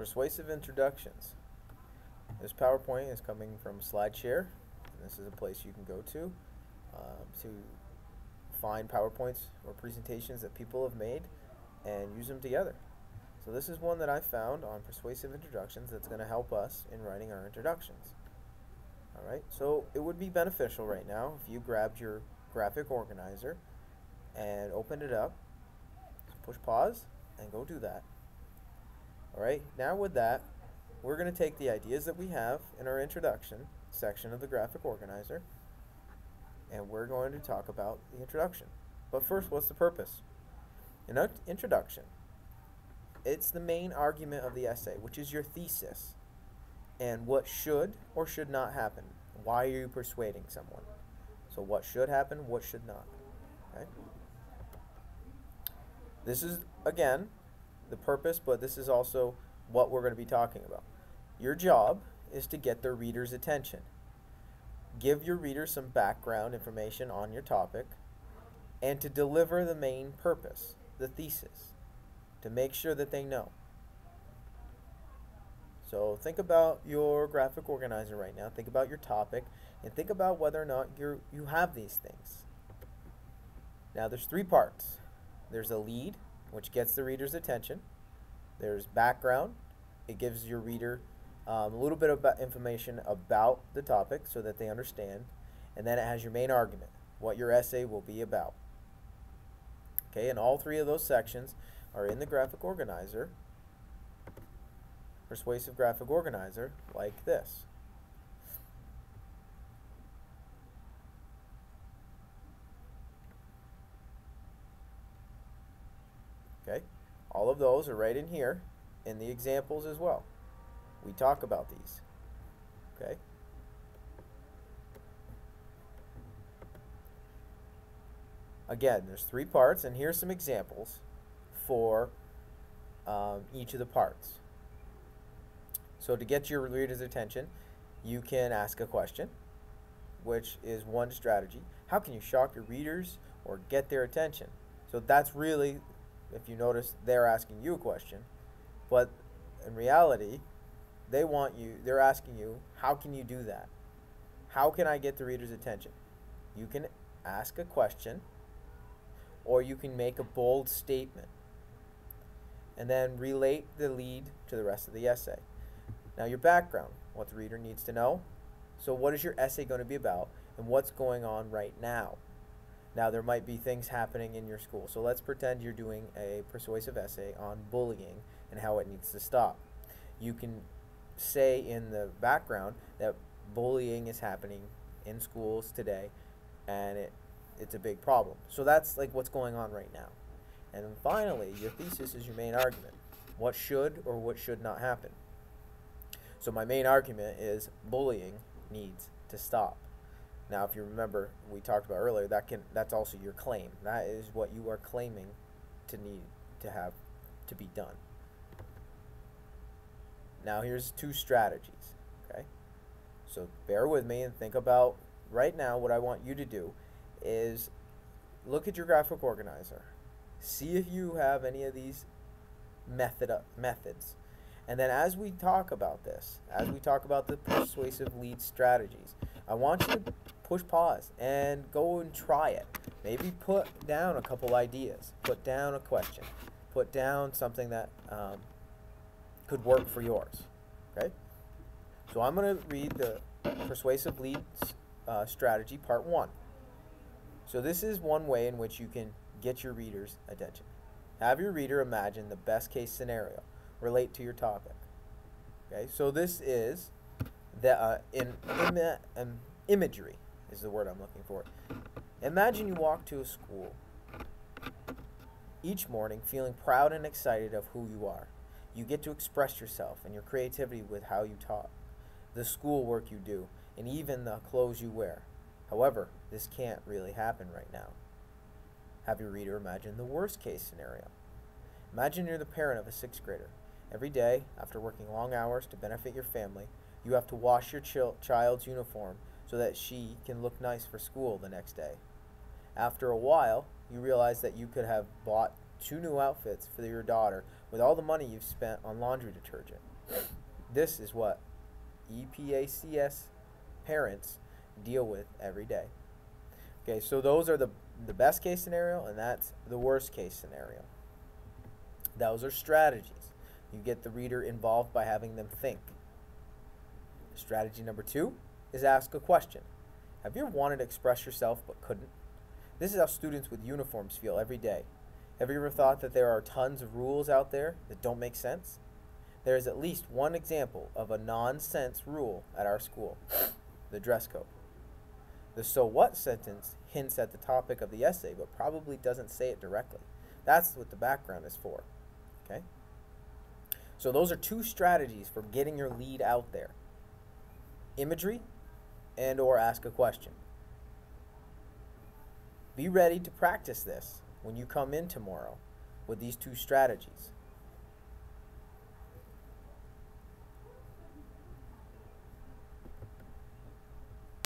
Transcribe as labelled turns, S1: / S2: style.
S1: Persuasive introductions. This PowerPoint is coming from SlideShare. This is a place you can go to find PowerPoints or presentations that people have made and use them together. So this is one that I found on Persuasive Introductions that's going to help us in writing our introductions. Alright, so it would be beneficial right now if you grabbed your graphic organizer and opened it up, push pause, and go do that. Alright, now with that, we're going to take the ideas that we have in our introduction section of the graphic organizer, and we're going to talk about the introduction. But first, what's the purpose? An introduction, it's the main argument of the essay, which is your thesis, and what should or should not happen. Why are you persuading someone? So what should happen, what should not. Okay? This is, again, the purpose, but this is also what we're going to be talking about. Your job is to get the reader's attention. Give your reader some background information on your topic, and to deliver the main purpose, the thesis, to make sure that they know. So think about your graphic organizer right now, think about your topic, and think about whether or not you have these things. Now there's three parts. There's a lead, which gets the reader's attention. There's background. It gives your reader a little bit of information about the topic so that they understand. And then it has your main argument, what your essay will be about. Okay, and all three of those sections are in the graphic organizer, Persuasive graphic organizer, like this. Okay, all of those are right in here in the examples as well. We talk about these. Okay. Again, there's three parts, and here's some examples for each of the parts. So to get your reader's attention, you can ask a question, which is one strategy. How can you shock your readers or get their attention? So that's really, if you notice, they're asking you a question, but in reality, they're asking you, how can you do that? How can I get the reader's attention? You can ask a question, or you can make a bold statement, and then relate the lead to the rest of the essay. Now your background, what the reader needs to know. So what is your essay going to be about, and what's going on right now? Now there might be things happening in your school. So let's pretend you're doing a persuasive essay on bullying and how it needs to stop. You can say in the background that bullying is happening in schools today, and it's a big problem. So that's like what's going on right now. And then finally, your thesis is your main argument. What should or what should not happen? So my main argument is bullying needs to stop. Now, if you remember, we talked about earlier, that's also your claim. That is what you are claiming to need to have to be done. Now, here's two strategies. Okay, so bear with me and think about right now. What I want you to do is look at your graphic organizer, see if you have any of these methods. And then as we talk about this, as we talk about the persuasive lead strategies, I want you to push pause and go and try it. Maybe put down a couple ideas, put down a question, put down something that could work for yours. Okay? So I'm going to read the persuasive lead strategy part 1. So this is one way in which you can get your reader's attention. Have your reader imagine the best case scenario. Relate to your topic. Okay, so this is the imagery is the word I'm looking for. Imagine you walk to a school each morning feeling proud and excited of who you are. You get to express yourself and your creativity with how you talk, the schoolwork you do, and even the clothes you wear. However, this can't really happen right now. Have your reader imagine the worst case scenario. Imagine you're the parent of a 6th grader. Every day, after working long hours to benefit your family, you have to wash your child's uniform so that she can look nice for school the next day. After a while, you realize that you could have bought 2 new outfits for your daughter with all the money you've spent on laundry detergent. This is what EPACS parents deal with every day. Okay, so those are the best case scenario, and that's the worst case scenario. Those are strategies. You get the reader involved by having them think. Strategy number 2 is ask a question. Have you ever wanted to express yourself but couldn't? This is how students with uniforms feel every day. Have you ever thought that there are tons of rules out there that don't make sense? There is at least one example of a nonsense rule at our school, the dress code. The so what sentence hints at the topic of the essay but probably doesn't say it directly. That's what the background is for. Okay? So those are 2 strategies for getting your lead out there. Imagery and or ask a question. Be ready to practice this when you come in tomorrow with these 2 strategies.